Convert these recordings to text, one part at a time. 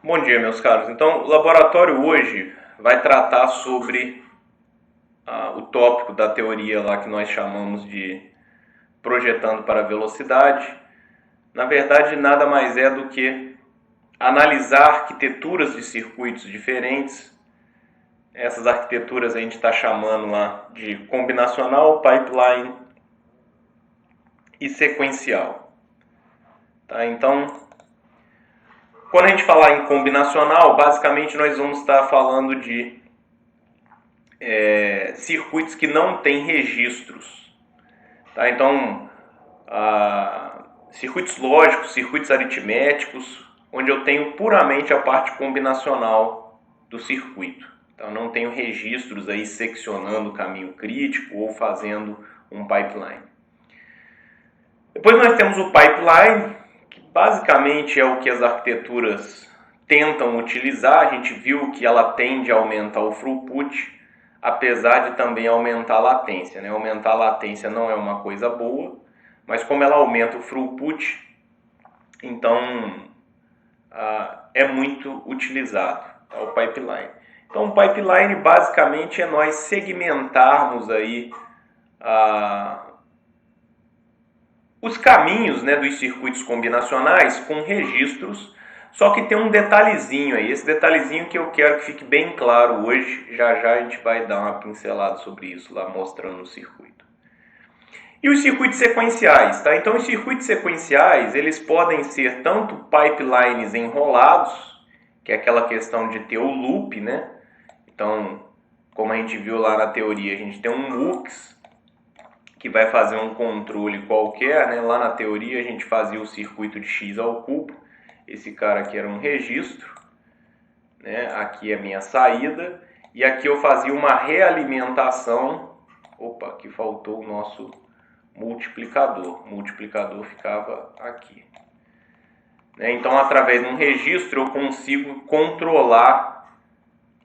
Bom dia, meus caros. Então, o laboratório hoje vai tratar sobre o tópico da teoria lá que nós chamamos de projetando para a velocidade. Na verdade, nada mais é do que analisar arquiteturas de circuitos diferentes. Essas arquiteturas a gente está chamando lá de combinacional, pipeline e sequencial. Tá? Então, quando a gente falar em combinacional, basicamente nós vamos estar falando de circuitos que não têm registros. Tá? Então, circuitos lógicos, circuitos aritméticos, onde eu tenho puramente a parte combinacional do circuito. Então, não tenho registros aí seccionando o caminho crítico ou fazendo um pipeline. Depois nós temos o pipeline, que basicamente é o que as arquiteturas tentam utilizar. A gente viu que ela tende a aumentar o throughput, apesar de também aumentar a latência, né? Aumentar a latência não é uma coisa boa, mas como ela aumenta o throughput, então é muito utilizado, tá? O pipeline. Então o pipeline basicamente é nós segmentarmos aí os caminhos, né, dos circuitos combinacionais com registros, só que tem um detalhezinho aí, esse detalhezinho que eu quero que fique bem claro hoje, já a gente vai dar uma pincelada sobre isso lá, mostrando o circuito. E os circuitos sequenciais, tá? Então os circuitos sequenciais, eles podem ser tanto pipelines enrolados, que é aquela questão de ter o loop, né? Então, como a gente viu lá na teoria, a gente tem um MUX, que vai fazer um controle qualquer, né? Lá na teoria a gente fazia o circuito de x ao cubo. Esse cara aqui era um registro, né? Aqui é a minha saída. E aqui eu fazia uma realimentação. Opa, aqui faltou o nosso multiplicador. O multiplicador ficava aqui. Então, através de um registro, eu consigo controlar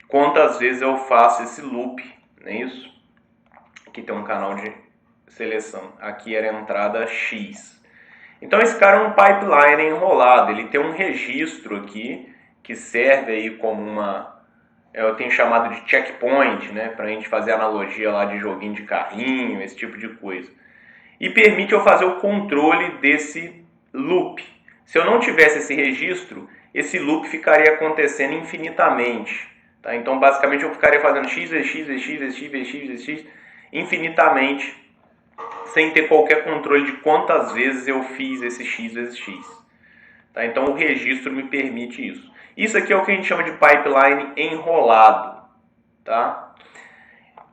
quantas vezes eu faço esse loop. Não é isso? Aqui tem um canal de seleção. Aqui era a entrada X. Então esse cara é um pipeline enrolado. Ele tem um registro aqui que serve aí como eu tenho chamado de checkpoint, né? Para a gente fazer analogia lá de joguinho de carrinho, esse tipo de coisa. E permite eu fazer o controle desse loop. Se eu não tivesse esse registro, esse loop ficaria acontecendo infinitamente. Tá? Então basicamente eu ficaria fazendo x vezes x vezes x vezes x vezes x vezes x infinitamente, sem ter qualquer controle de quantas vezes eu fiz esse x vezes x. Tá? Então o registro me permite isso. Isso aqui é o que a gente chama de pipeline enrolado. Tá?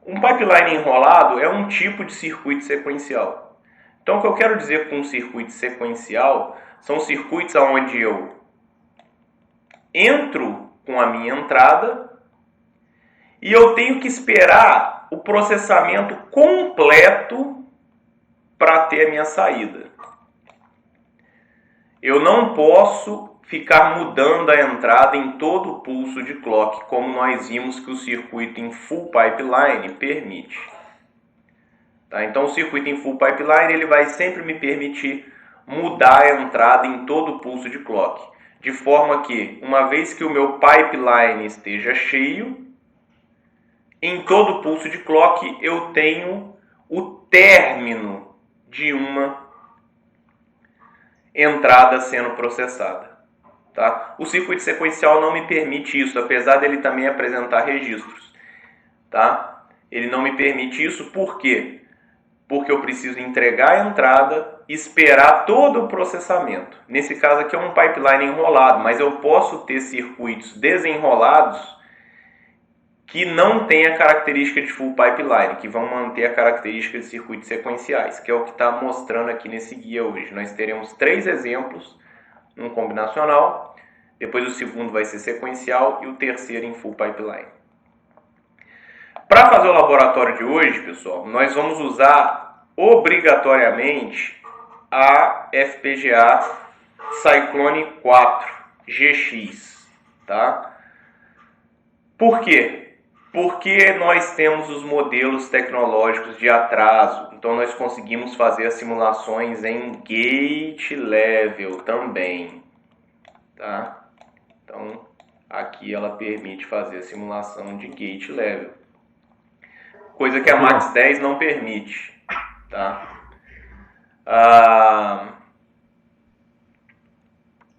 Um pipeline enrolado é um tipo de circuito sequencial. Então o que eu quero dizer com um circuito sequencial são circuitos onde eu entro com a minha entrada e eu tenho que esperar o processamento completo para ter a minha saída. Eu não posso ficar mudando a entrada em todo o pulso de clock, como nós vimos que o circuito em full pipeline permite. Tá? Então o circuito em full pipeline ele vai sempre me permitir mudar a entrada em todo o pulso de clock, de forma que, uma vez que o meu pipeline esteja cheio, em todo o pulso de clock eu tenho o término de uma entrada sendo processada. Tá? O circuito sequencial não me permite isso, apesar dele também apresentar registros. Tá? Ele não me permite isso, por quê? Porque eu preciso entregar a entrada e esperar todo o processamento. Nesse caso aqui é um pipeline enrolado, mas eu posso ter circuitos desenrolados que não têm a característica de full pipeline, que vão manter a característica de circuitos sequenciais, que é o que está mostrando aqui nesse guia hoje. Nós teremos 3 exemplos, um combinacional, depois o segundo vai ser sequencial e o terceiro em full pipeline. Para fazer o laboratório de hoje, pessoal, nós vamos usar obrigatoriamente a FPGA Cyclone 4 GX, tá? Por quê? Porque nós temos os modelos tecnológicos de atraso, então nós conseguimos fazer as simulações em gate level também, tá? Então aqui ela permite fazer a simulação de gate level, coisa que a Max 10 não permite, tá?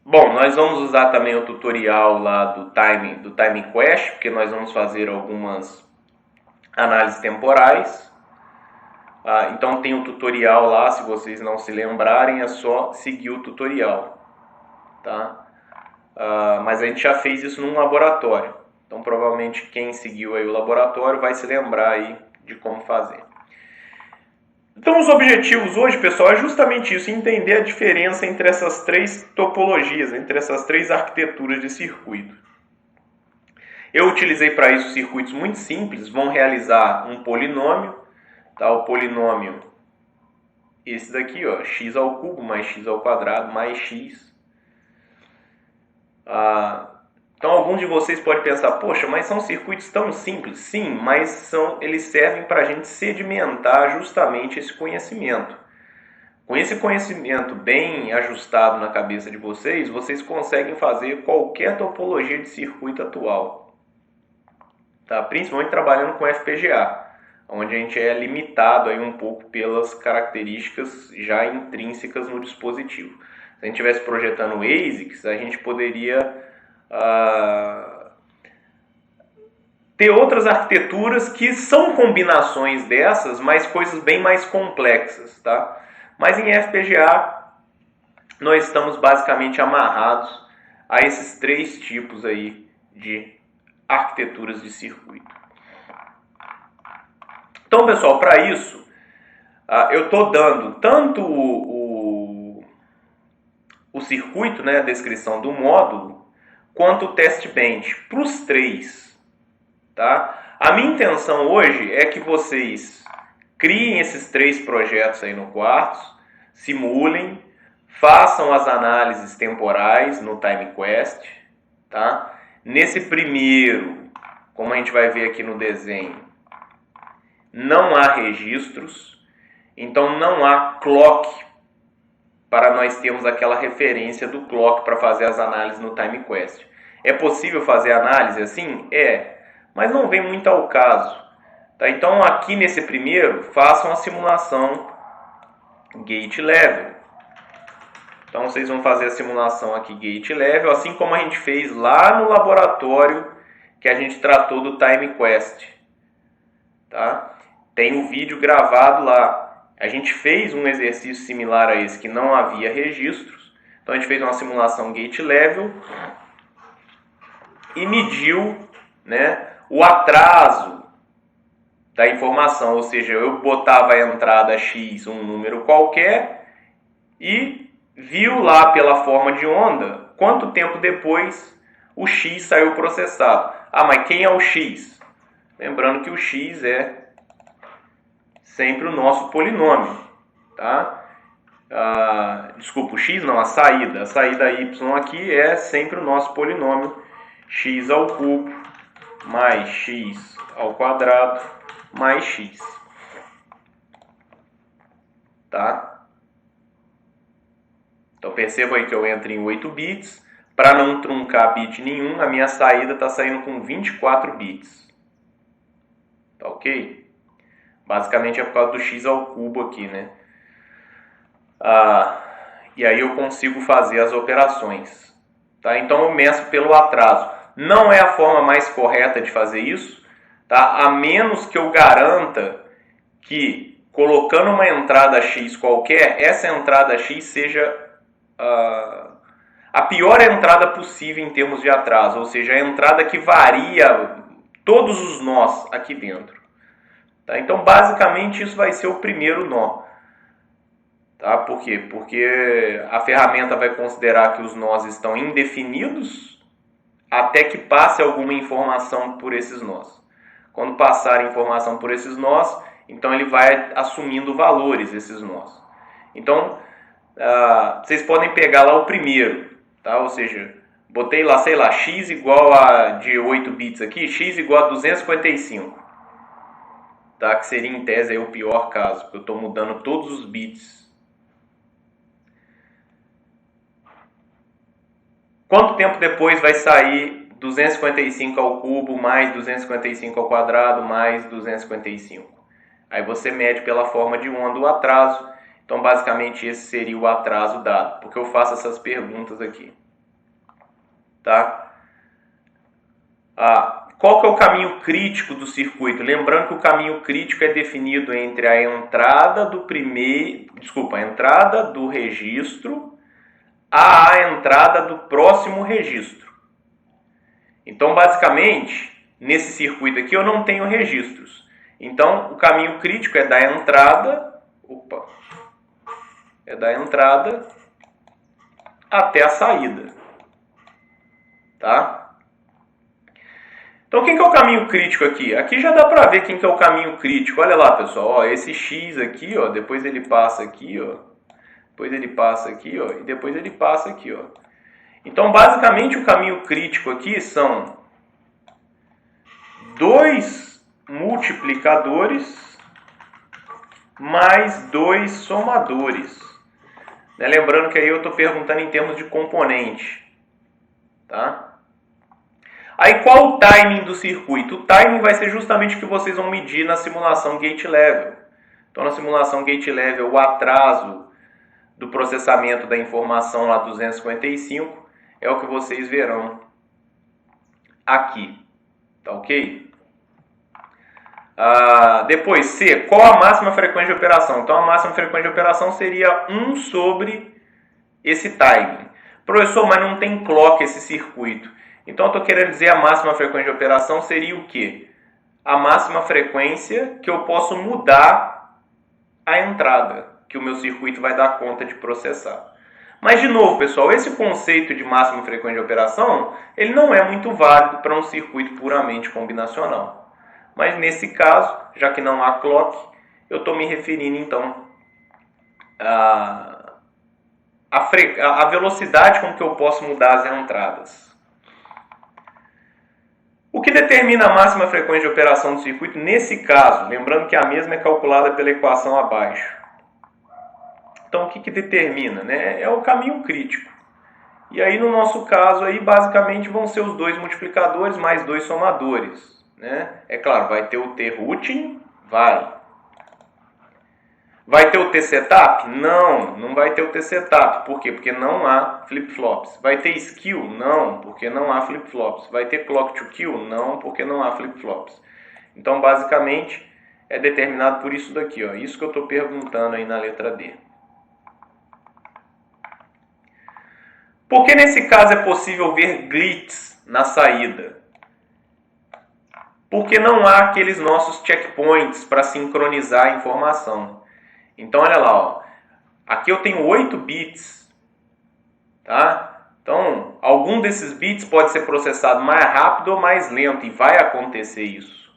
Bom, nós vamos usar também o tutorial lá do Time Quest, porque nós vamos fazer algumas análises temporais. Então tem um tutorial lá, se vocês não se lembrarem, é só seguir o tutorial, tá? Mas a gente já fez isso num laboratório, então provavelmente quem seguiu aí o laboratório vai se lembrar aí de como fazer. Então os objetivos hoje, pessoal, é justamente isso, entender a diferença entre essas três topologias, entre essas três arquiteturas de circuito. Eu utilizei para isso circuitos muito simples, vão realizar um polinômio, tá? O polinômio, esse daqui, ó, x ao cubo mais x ao quadrado mais x. Então alguns de vocês podem pensar, poxa, mas são circuitos tão simples. Sim, mas eles servem para a gente sedimentar justamente esse conhecimento. Com esse conhecimento bem ajustado na cabeça de vocês, vocês conseguem fazer qualquer topologia de circuito atual, tá? Principalmente trabalhando com FPGA, onde a gente é limitado aí um pouco pelas características já intrínsecas no dispositivo. Se a gente estivesse projetando ASICs, a gente poderia ter outras arquiteturas que são combinações dessas, mas coisas bem mais complexas, tá? Mas em FPGA nós estamos basicamente amarrados a esses três tipos aí de arquiteturas de circuito. Então, pessoal, para isso eu estou dando tanto o circuito, né, a descrição do módulo, quanto o test bench para os três, tá? A minha intenção hoje é que vocês criem esses três projetos aí no Quartz, simulem, façam as análises temporais no TimeQuest, tá? Nesse primeiro, como a gente vai ver aqui no desenho, não há registros, então não há clock para nós termos aquela referência do clock para fazer as análises no TimeQuest. É possível fazer análise assim? É, mas não vem muito ao caso. Tá? Então aqui nesse primeiro, façam a simulação gate level. Então vocês vão fazer a simulação aqui gate level, assim como a gente fez lá no laboratório que a gente tratou do TimeQuest. Tá? Tem um vídeo gravado lá. A gente fez um exercício similar a esse que não havia registros. Então a gente fez uma simulação gate level e mediu, né, o atraso da informação. Ou seja, eu botava a entrada X, um número qualquer, e viu lá pela forma de onda quanto tempo depois o X saiu processado. Mas quem é o X? Lembrando que o X é sempre o nosso polinômio, tá? Desculpa, o x não, a saída y aqui é sempre o nosso polinômio, x ao cubo mais x ao quadrado mais x, tá? Então perceba aí que eu entro em 8 bits, para não truncar bit nenhum, a minha saída está saindo com 24 bits, tá ok? Basicamente é por causa do x ao cubo aqui, né? E aí eu consigo fazer as operações, tá? Então eu meço pelo atraso. Não é a forma mais correta de fazer isso, tá? A menos que eu garanta que, colocando uma entrada x qualquer, essa entrada x seja a pior entrada possível em termos de atraso, ou seja, a entrada que varia todos os nós aqui dentro. Tá? Então, basicamente, isso vai ser o primeiro nó. Tá? Por quê? Porque a ferramenta vai considerar que os nós estão indefinidos até que passe alguma informação por esses nós. Quando passar informação por esses nós, então ele vai assumindo valores, esses nós. Então, vocês podem pegar lá o primeiro, tá? Ou seja, botei lá, sei lá, x igual a, de 8 bits aqui, x igual a 255. Tá? Que seria em tese aí o pior caso, porque eu estou mudando todos os bits. Quanto tempo depois vai sair 255 ao cubo mais 255 ao quadrado mais 255. Aí você mede pela forma de onda o atraso. Então, basicamente, esse seria o atraso dado, porque eu faço essas perguntas aqui. Tá? Qual que é o caminho crítico do circuito? Lembrando que o caminho crítico é definido entre a entrada do a entrada do registro a entrada do próximo registro. Então, basicamente, nesse circuito aqui eu não tenho registros. Então, o caminho crítico é da entrada, até a saída. Tá? Então, quem que é o caminho crítico aqui? Aqui já dá para ver quem que é o caminho crítico. Olha lá, pessoal, ó, esse X aqui, ó, depois ele passa aqui, ó, depois ele passa aqui, ó, e depois ele passa aqui, ó. Então, basicamente, o caminho crítico aqui são 2 multiplicadores mais 2 somadores. Né? Lembrando que aí eu estou perguntando em termos de componente. Tá? Aí, qual o timing do circuito? O timing vai ser justamente o que vocês vão medir na simulação gate level. Então, na simulação gate level, o atraso do processamento da informação lá 255 é o que vocês verão aqui. Tá ok? Depois, C. Qual a máxima frequência de operação? Então, a máxima frequência de operação seria 1 sobre esse timing. Professor, mas não tem clock esse circuito. Então, eu estou querendo dizer a máxima frequência de operação seria o quê? A máxima frequência que eu posso mudar a entrada, que o meu circuito vai dar conta de processar. Mas, de novo, pessoal, esse conceito de máxima frequência de operação, ele não é muito válido para um circuito puramente combinacional. Mas, nesse caso, já que não há clock, eu estou me referindo, então, à velocidade com que eu posso mudar as entradas. O que determina a máxima frequência de operação do circuito, nesse caso, lembrando que a mesma é calculada pela equação abaixo. Então, o que determina? Né? É o caminho crítico. E aí, no nosso caso, aí, basicamente, vão ser os 2 multiplicadores mais 2 somadores. Né? É claro, vai ter o T-routing? Vai. Vai ter o T-setup? Não, não vai ter o T-setup. Por quê? Porque não há flip-flops. Vai ter skill? Não, porque não há flip-flops. Vai ter clock to kill? Não, porque não há flip-flops. Então, basicamente, é determinado por isso daqui. Ó. Isso que eu estou perguntando aí na letra D. Por que nesse caso é possível ver glitches na saída? Porque não há aqueles nossos checkpoints para sincronizar a informação. Então, olha lá, ó. Aqui eu tenho 8 bits, tá? Então, algum desses bits pode ser processado mais rápido ou mais lento, e vai acontecer isso.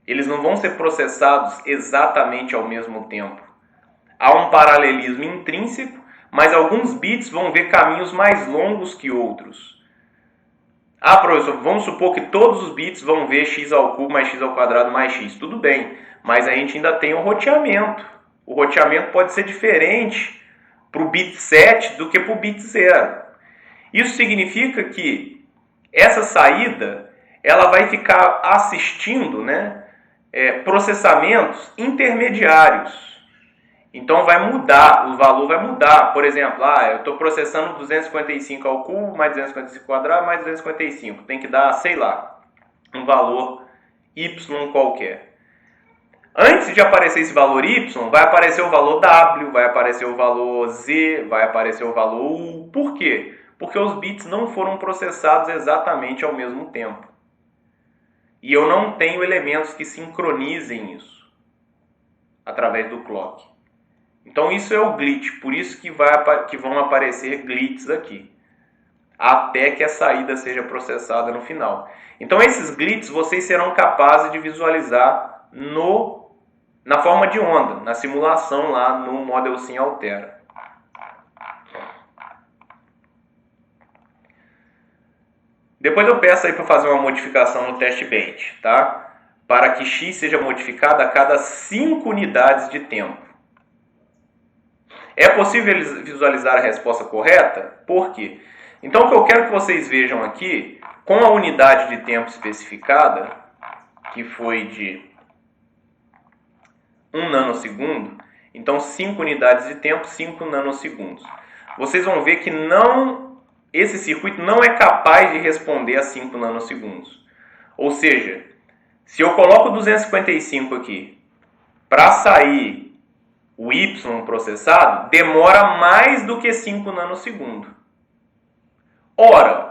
Eles não vão ser processados exatamente ao mesmo tempo. Há um paralelismo intrínseco, mas alguns bits vão ver caminhos mais longos que outros. Professor, vamos supor que todos os bits vão ver x ao cubo mais x ao quadrado mais x. Tudo bem, mas a gente ainda tem o roteamento. O roteamento pode ser diferente para o bit 7 do que para o bit 0. Isso significa que essa saída ela vai ficar assistindo, né, processamentos intermediários. Então vai mudar, o valor vai mudar. Por exemplo, eu estou processando 255 ao cubo, mais 255 ao quadrado, mais 255. Tem que dar, sei lá, um valor y qualquer. Antes de aparecer esse valor y, vai aparecer o valor w, vai aparecer o valor z, vai aparecer o valor u. Por quê? Porque os bits não foram processados exatamente ao mesmo tempo. E eu não tenho elementos que sincronizem isso através do clock. Então isso é o glitch, por isso que vão aparecer glitches aqui, até que a saída seja processada no final. Então esses glitches vocês serão capazes de visualizar na forma de onda, na simulação lá no Model Sim Altera. Depois eu peço aí para fazer uma modificação no test bench, tá? Para que x seja modificado a cada 5 unidades de tempo. É possível visualizar a resposta correta? Por quê? Então, o que eu quero que vocês vejam aqui com a unidade de tempo especificada, que foi de 1 nanosegundo, então 5 unidades de tempo, 5 nanosegundos. Vocês vão ver que esse circuito não é capaz de responder a 5 nanosegundos. Ou seja, se eu coloco 255 aqui, para sair o Y processado, demora mais do que 5 nanosegundos. Ora,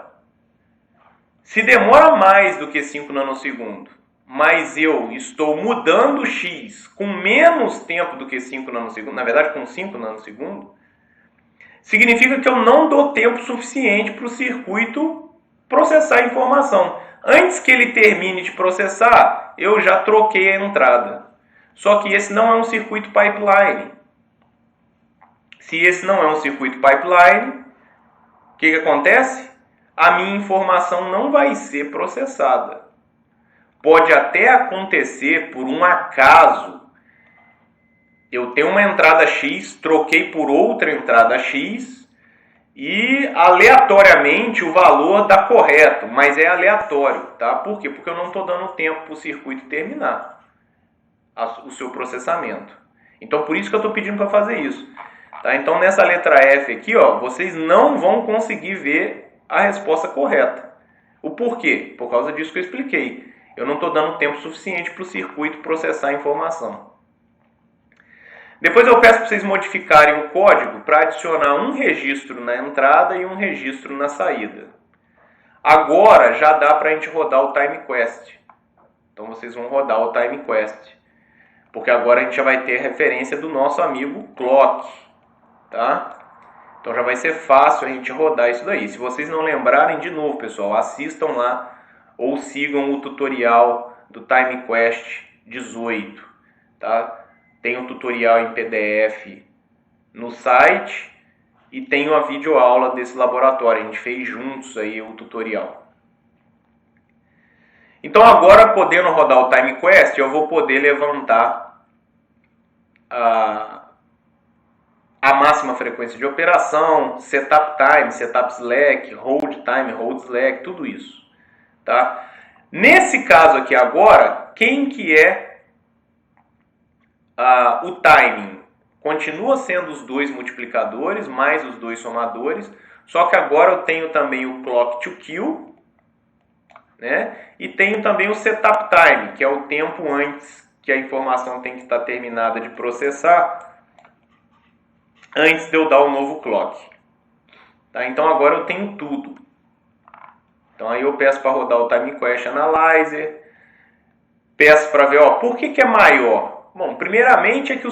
se demora mais do que 5 nanosegundos, mas eu estou mudando X com menos tempo do que 5 nanosegundos, na verdade com 5 nanosegundos, significa que eu não dou tempo suficiente para o circuito processar a informação. Antes que ele termine de processar, eu já troquei a entrada. Só que esse não é um circuito pipeline. Se esse não é um circuito pipeline, o que acontece? A minha informação não vai ser processada. Pode até acontecer por um acaso. Eu tenho uma entrada X, troquei por outra entrada X e aleatoriamente o valor dá correto, mas é aleatório, tá? Por quê? Porque eu não estou dando tempo para o circuito terminar o seu processamento. Então, por isso que eu estou pedindo para fazer isso. Tá? Então, nessa letra F aqui, ó, vocês não vão conseguir ver a resposta correta. O porquê? Por causa disso que eu expliquei. Eu não estou dando tempo suficiente para o circuito processar a informação. Depois eu peço para vocês modificarem o código para adicionar um registro na entrada e um registro na saída. Agora já dá para a gente rodar o TimeQuest. Então vocês vão rodar o TimeQuest. Porque agora a gente já vai ter referência do nosso amigo Clock. Tá? Então já vai ser fácil a gente rodar isso daí. Se vocês não lembrarem, de novo, pessoal, assistam lá ou sigam o tutorial do TimeQuest 18. Tá? Tem um tutorial em PDF no site e tem uma videoaula desse laboratório. A gente fez juntos aí o tutorial. Então agora, podendo rodar o TimeQuest, eu vou poder levantar a máxima frequência de operação, setup time, setup slack, hold time, hold slack, tudo isso. Tá? Nesse caso aqui agora, quem que é o timing? Continua sendo os dois multiplicadores mais os dois somadores, só que agora eu tenho também o clock to kill, né? E tenho também o setup time, que é o tempo antes que a informação tem que estar terminada de processar, antes de eu dar o novo clock. Tá? Então agora eu tenho tudo. Então aí eu peço para rodar o TimeQuest Analyzer, peço para ver, ó, por que é maior? Bom, primeiramente é que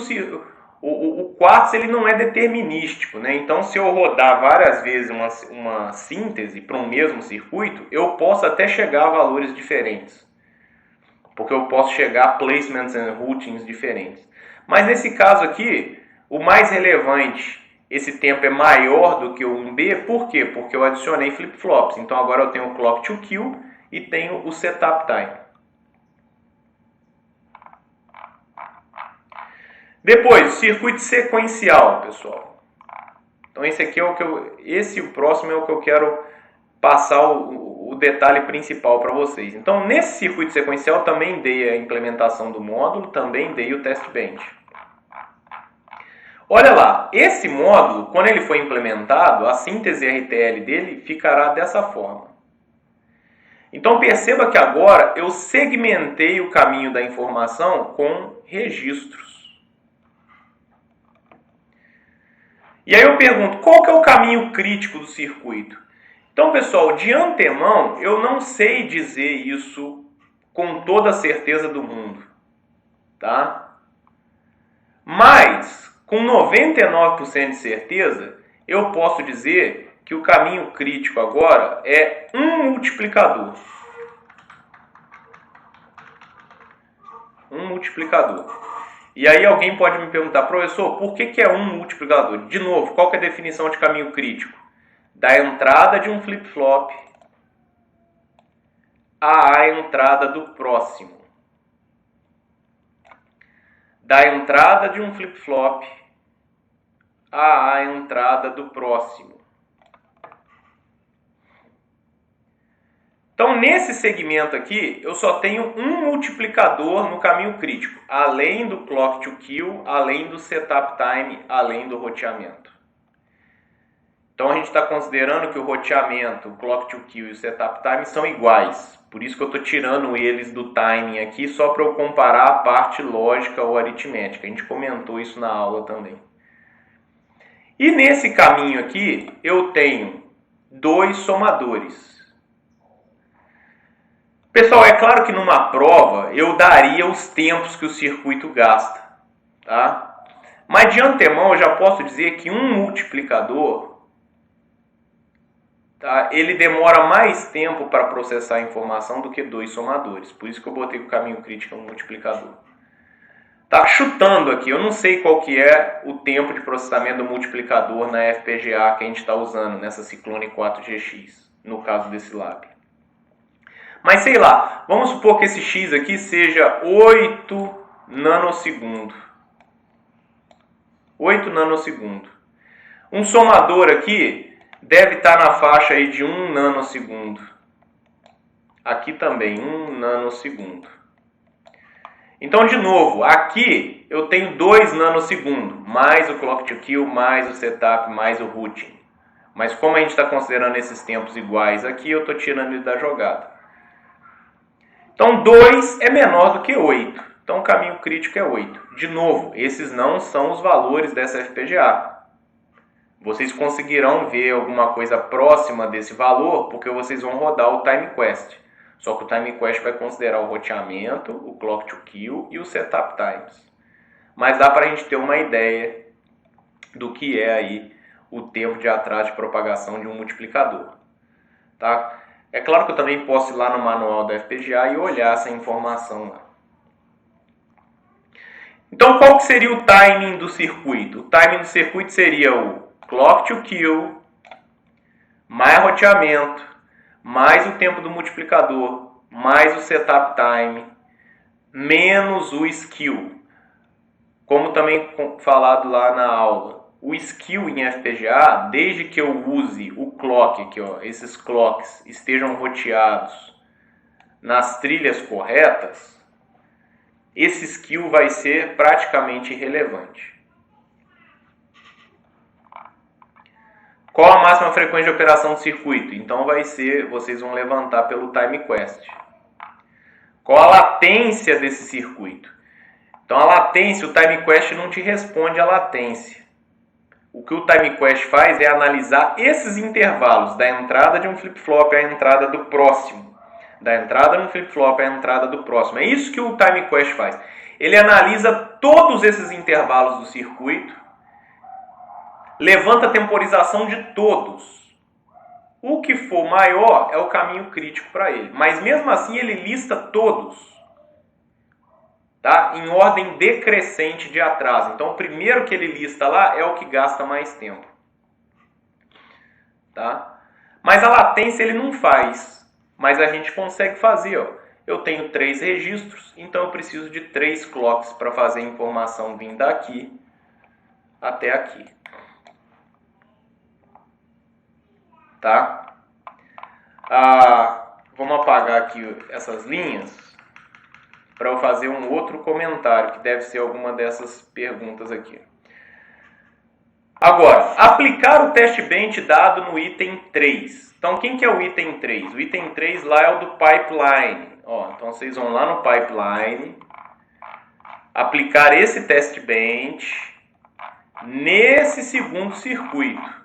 o Quartz ele não é determinístico, né? Então se eu rodar várias vezes uma síntese para um mesmo circuito, eu posso até chegar a valores diferentes. Porque eu posso chegar a placements and routings diferentes. Mas nesse caso aqui, o mais relevante, esse tempo é maior do que o 1B, por quê? Porque eu adicionei flip-flops. Então agora eu tenho o clock to kill e tenho o setup time. Depois, o circuito sequencial, pessoal. Então esse aqui é o que o próximo é o que eu quero passar o detalhe principal para vocês. Então nesse circuito sequencial também dei a implementação do módulo, também dei o test bench. Olha lá, esse módulo, quando ele for implementado, a síntese RTL dele ficará dessa forma. Então perceba que agora eu segmentei o caminho da informação com registros. E aí eu pergunto, qual que é o caminho crítico do circuito? Então, pessoal, de antemão, eu não sei dizer isso com toda a certeza do mundo, tá? Mas, com 99% de certeza, eu posso dizer que o caminho crítico agora é um multiplicador. Um multiplicador. E aí alguém pode me perguntar, professor, por que é um multiplicador? De novo, qual que é a definição de caminho crítico? Da entrada de um flip-flop à entrada do próximo. Da entrada de um flip-flop à entrada do próximo. Então, nesse segmento aqui, eu só tenho um multiplicador no caminho crítico, além do clock to kill, além do setup time, além do roteamento. Então, a gente está considerando que o roteamento, o clock to kill e o setup time são iguais. Por isso que eu estou tirando eles do timing aqui, só para eu comparar a parte lógica ou aritmética. A gente comentou isso na aula também. E nesse caminho aqui, eu tenho dois somadores. Pessoal, é claro que numa prova eu daria os tempos que o circuito gasta, tá? Mas de antemão eu já posso dizer que um multiplicador, tá, ele demora mais tempo para processar a informação do que dois somadores. Por isso que eu botei o caminho crítico no multiplicador. Tá, chutando aqui, eu não sei qual que é o tempo de processamento do multiplicador na FPGA que a gente está usando nessa Cyclone 4GX, no caso desse lab. Mas sei lá, vamos supor que esse X aqui seja 8 nanosegundos. 8 nanosegundos. Um somador aqui deve estar na faixa aí de 1 nanosegundo. Aqui também, 1 nanosegundo. Então, de novo, aqui eu tenho 2 nanosegundos, mais o clock to kill, mais o setup, mais o routing. Mas como a gente está considerando esses tempos iguais aqui, eu estou tirando ele da jogada. Então, 2 é menor do que 8. Então, o caminho crítico é 8. De novo, esses não são os valores dessa FPGA. Vocês conseguirão ver alguma coisa próxima desse valor, porque vocês vão rodar o TimeQuest. Só que o TimeQuest vai considerar o roteamento, o clock to kill e o setup times. Mas dá para a gente ter uma ideia do que é aí o tempo de atraso de propagação de um multiplicador. Tá? É claro que eu também posso ir lá no manual da FPGA e olhar essa informação lá. Então, qual que seria o timing do circuito? O timing do circuito seria o clock to kill, mais roteamento, mais o tempo do multiplicador, mais o setup time, menos o skew. Como também falado lá na aula. O skew em FPGA, desde que eu use o clock, aqui, ó, esses clocks estejam roteados nas trilhas corretas, esse skew vai ser praticamente irrelevante. Qual a máxima frequência de operação do circuito? Então vai ser, vocês vão levantar pelo TimeQuest. Qual a latência desse circuito? Então a latência, o TimeQuest não te responde a latência. O que o TimeQuest faz é analisar esses intervalos da entrada de um flip-flop à entrada do próximo. Da entrada no flip-flop à entrada do próximo. É isso que o TimeQuest faz. Ele analisa todos esses intervalos do circuito, levanta a temporização de todos. O que for maior é o caminho crítico para ele. Mas mesmo assim ele lista todos. Tá? Em ordem decrescente de atraso. Então, o primeiro que ele lista lá é o que gasta mais tempo. Tá? Mas a latência ele não faz. Mas a gente consegue fazer. Ó. Eu tenho 3 registros, então eu preciso de 3 clocks para fazer a informação vir daqui até aqui. Tá? Vamos apagar aqui essas linhas para eu fazer um outro comentário, que deve ser alguma dessas perguntas aqui. Agora, aplicar o teste bench dado no item 3. Então, quem que é o item 3? O item 3 lá é o do pipeline. Ó, então, vocês vão lá no pipeline, aplicar esse teste bench nesse segundo circuito.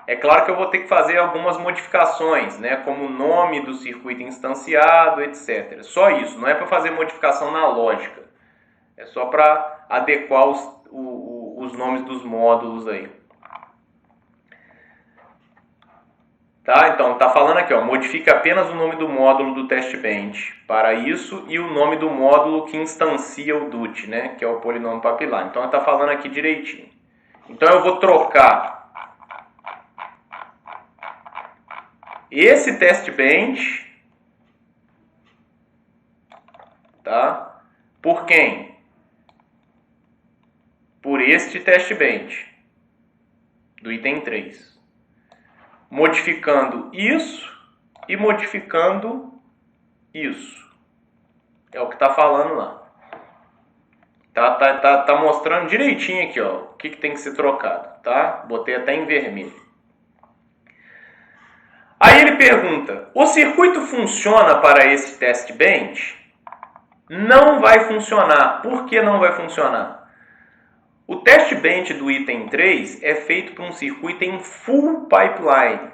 É claro que eu vou ter que fazer algumas modificações, né, como o nome do circuito instanciado, etc. Só isso, não é para fazer modificação na lógica. É só para adequar os nomes dos módulos aí. Tá? Então, tá falando aqui, ó, modifique apenas o nome do módulo do teste bench para isso e o nome do módulo que instancia o DUT, né, que é o polinômio papilar. Então, tá falando aqui direitinho. Então, eu vou trocar esse teste bench, tá? Por quem? Por este teste bench do item 3. Modificando isso e modificando isso. É o que está falando lá. Tá mostrando direitinho aqui, ó, o que tem que ser trocado, tá? Botei até em vermelho. Aí ele pergunta, o circuito funciona para esse test bench? Não vai funcionar. Por que não vai funcionar? O test bench do item 3 é feito por um circuito em full pipeline.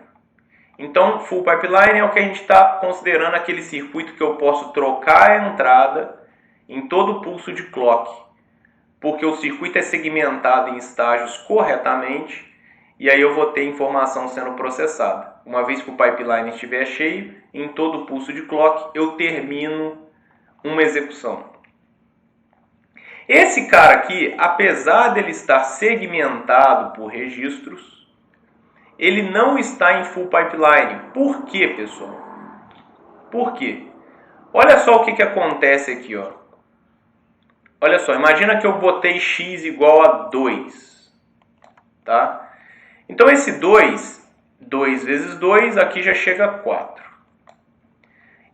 Então, full pipeline é o que a gente está considerando aquele circuito que eu posso trocar a entrada em todo o pulso de clock, porque o circuito é segmentado em estágios corretamente e aí eu vou ter informação sendo processada. Uma vez que o pipeline estiver cheio, em todo o pulso de clock eu termino uma execução. Esse cara aqui, apesar dele estar segmentado por registros, ele não está em full pipeline. Por quê, pessoal? Por quê? Olha só o que acontece aqui, ó. Olha só, imagina que eu botei x igual a 2, tá? Então esse 2 vezes 2, aqui já chega a 4.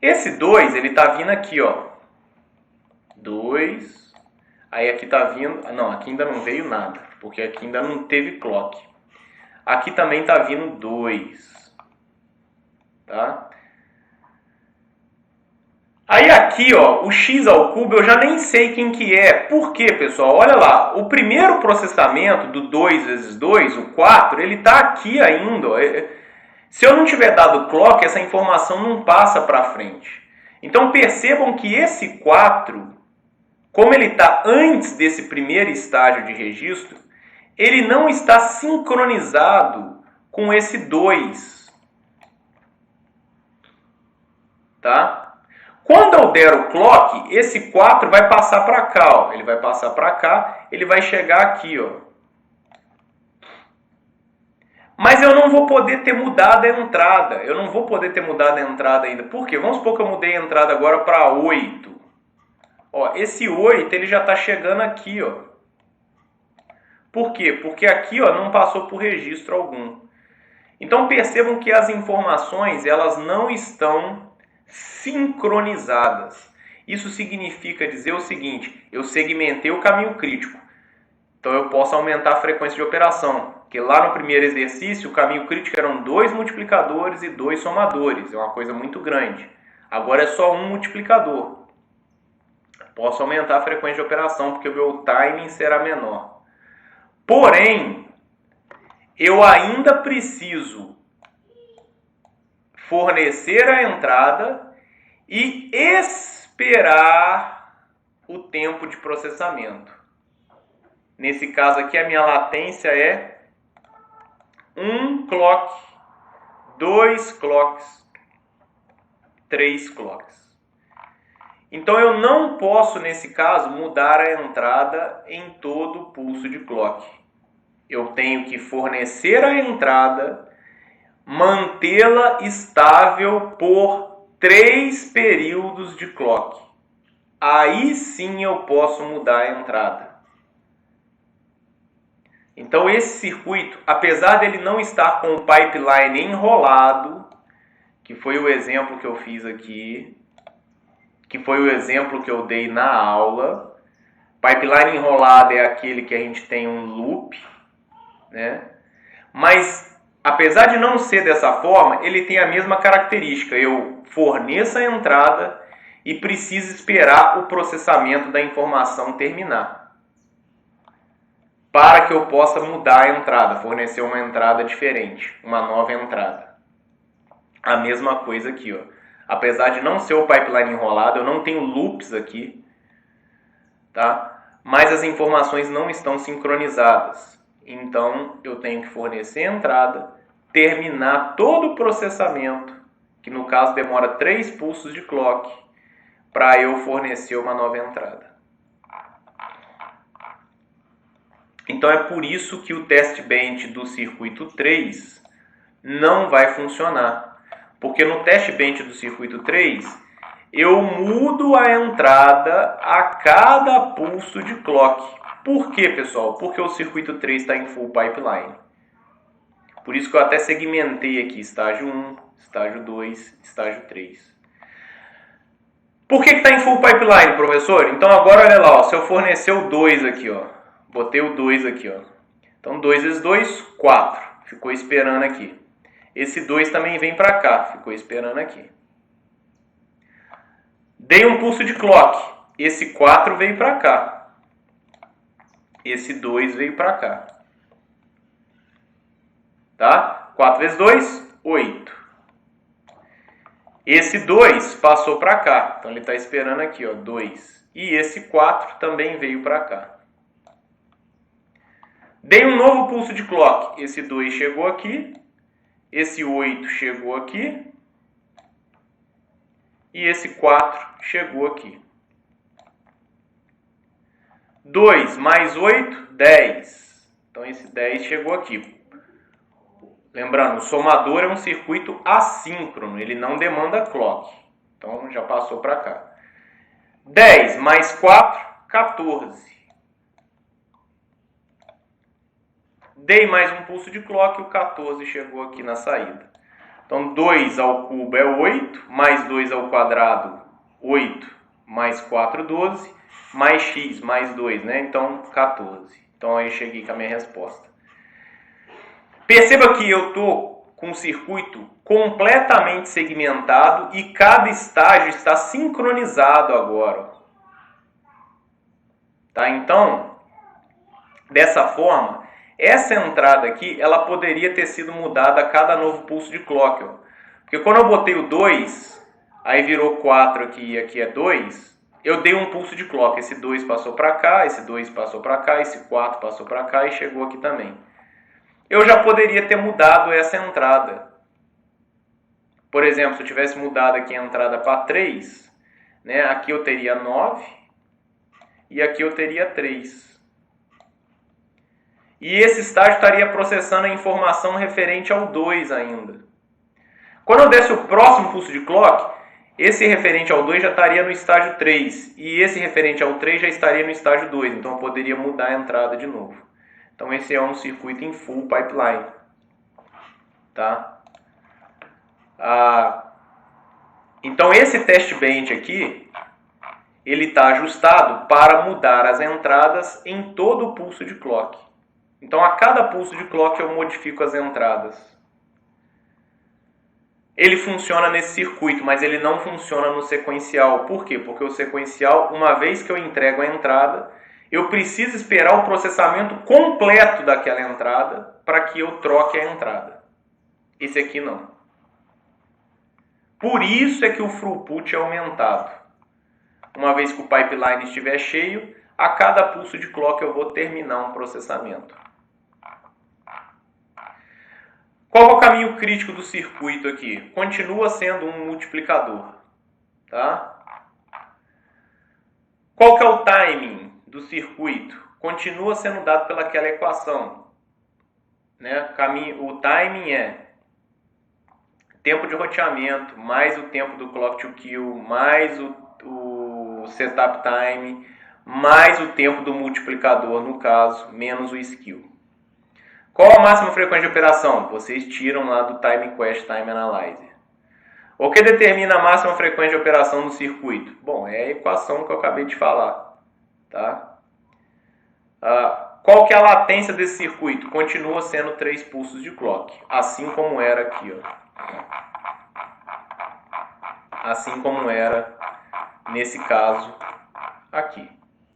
Esse 2, ele tá vindo aqui, ó. 2, aí aqui tá vindo... Não, aqui ainda não veio nada, porque aqui ainda não teve clock. Aqui também tá vindo 2, tá? Aí aqui, ó, o x ao cubo eu já nem sei quem que é. Por quê, pessoal? Olha lá, o primeiro processamento do 2 vezes 2, o 4, ele tá aqui ainda, ó. Se eu não tiver dado clock, essa informação não passa para frente. Então percebam que esse 4, como ele está antes desse primeiro estágio de registro, ele não está sincronizado com esse 2. Tá? Quando eu der o clock, esse 4 vai passar para cá. Ó. Ele vai passar para cá, ele vai chegar aqui. Ó. Mas eu não vou poder ter mudado a entrada. Eu não vou poder ter mudado a entrada ainda. Por quê? Vamos supor que eu mudei a entrada agora para 8. Ó, esse 8 ele já está chegando aqui. Ó. Por quê? Porque aqui ó, não passou por registro algum. Então percebam que as informações elas não estão sincronizadas. Isso significa dizer o seguinte, eu segmentei o caminho crítico. Então eu posso aumentar a frequência de operação. Porque lá no primeiro exercício, o caminho crítico eram 2 multiplicadores e 2 somadores. É uma coisa muito grande. Agora é só um multiplicador. Posso aumentar a frequência de operação porque o meu timing será menor. Porém, eu ainda preciso fornecer a entrada e esperar o tempo de processamento. Nesse caso aqui, a minha latência é 1 clock, 2 clocks, 3 clocks. Então eu não posso, nesse caso, mudar a entrada em todo o pulso de clock. Eu tenho que fornecer a entrada, mantê-la estável por 3 períodos de clock. Aí sim eu posso mudar a entrada. Então esse circuito, apesar dele não estar com o pipeline enrolado, que foi o exemplo que eu fiz aqui, que foi o exemplo que eu dei na aula, pipeline enrolado é aquele que a gente tem um loop, né? Mas apesar de não ser dessa forma, ele tem a mesma característica. Eu forneço a entrada e preciso esperar o processamento da informação terminar, para que eu possa mudar a entrada, fornecer uma entrada diferente, uma nova entrada. A mesma coisa aqui, ó. Apesar de não ser o pipeline enrolado, eu não tenho loops aqui, tá? Mas as informações não estão sincronizadas. Então, eu tenho que fornecer a entrada, terminar todo o processamento, que no caso demora 3 pulsos de clock, para eu fornecer uma nova entrada. Então é por isso que o test bench do circuito 3 não vai funcionar. Porque no test bench do circuito 3, eu mudo a entrada a cada pulso de clock. Por quê, pessoal? Porque o circuito 3 está em full pipeline. Por isso que eu até segmentei aqui estágio 1, estágio 2, estágio 3. Por que está em full pipeline, professor? Então agora olha lá, ó, se eu fornecer o 2 aqui, ó, botei o 2 aqui, ó. Então 2 vezes 2, 4. Ficou esperando aqui. Esse 2 também vem para cá, ficou esperando aqui. Dei um pulso de clock. Esse 4 veio para cá. Esse 2 veio para cá. Tá? 4 vezes 2, 8. Esse 2 passou para cá. Então ele está esperando aqui, ó, 2. E esse 4 também veio para cá. Dei um novo pulso de clock. Esse 2 chegou aqui. Esse 8 chegou aqui. E esse 4 chegou aqui. 2 mais 8, 10. Então esse 10 chegou aqui. Lembrando, o somador é um circuito assíncrono, ele não demanda clock. Então já passou para cá. 10 mais 4, 14. Dei mais um pulso de clock e o 14 chegou aqui na saída. Então 2 ao cubo é 8, mais 2 ao quadrado, 8, mais 4, 12, mais x, mais 2, né? Então 14. Então aí cheguei com a minha resposta. Perceba que eu estou com um circuito completamente segmentado e cada estágio está sincronizado agora. Tá? Então, dessa forma, essa entrada aqui, ela poderia ter sido mudada a cada novo pulso de clock. Ó. Porque quando eu botei o 2, aí virou 4 aqui e aqui é 2, eu dei um pulso de clock. Esse 2 passou para cá, esse 2 passou para cá, esse 4 passou para cá e chegou aqui também. Eu já poderia ter mudado essa entrada. Por exemplo, se eu tivesse mudado aqui a entrada para 3, né, aqui eu teria 9 e aqui eu teria 3. E esse estágio estaria processando a informação referente ao 2 ainda. Quando eu desse o próximo pulso de clock, esse referente ao 2 já estaria no estágio 3 e esse referente ao 3 já estaria no estágio 2. Então eu poderia mudar a entrada de novo. Então esse é um circuito em full pipeline, tá? Então esse test bench aqui, ele está ajustado para mudar as entradas em todo o pulso de clock. Então a cada pulso de clock eu modifico as entradas. Ele funciona nesse circuito, mas ele não funciona no sequencial. Por quê? Porque o sequencial, uma vez que eu entrego a entrada, eu preciso esperar o processamento completo daquela entrada para que eu troque a entrada. Esse aqui não. Por isso é que o throughput é aumentado. Uma vez que o pipeline estiver cheio, a cada pulso de clock eu vou terminar um processamento. Qual é o caminho crítico do circuito aqui? Continua sendo um multiplicador. Tá? Qual que é o timing do circuito? Continua sendo dado pelaquela equação. Né? O timing é tempo de roteamento, mais o tempo do clock to kill, mais o setup time, mais o tempo do multiplicador, no caso, menos o skill. Qual a máxima frequência de operação? Vocês tiram lá do Time Quest Time Analyzer. O que determina a máxima frequência de operação no circuito? Bom, é a equação que eu acabei de falar. Tá? Qual que é a latência desse circuito? Continua sendo 3 pulsos de clock, assim como era aqui. Ó. Assim como era nesse caso aqui.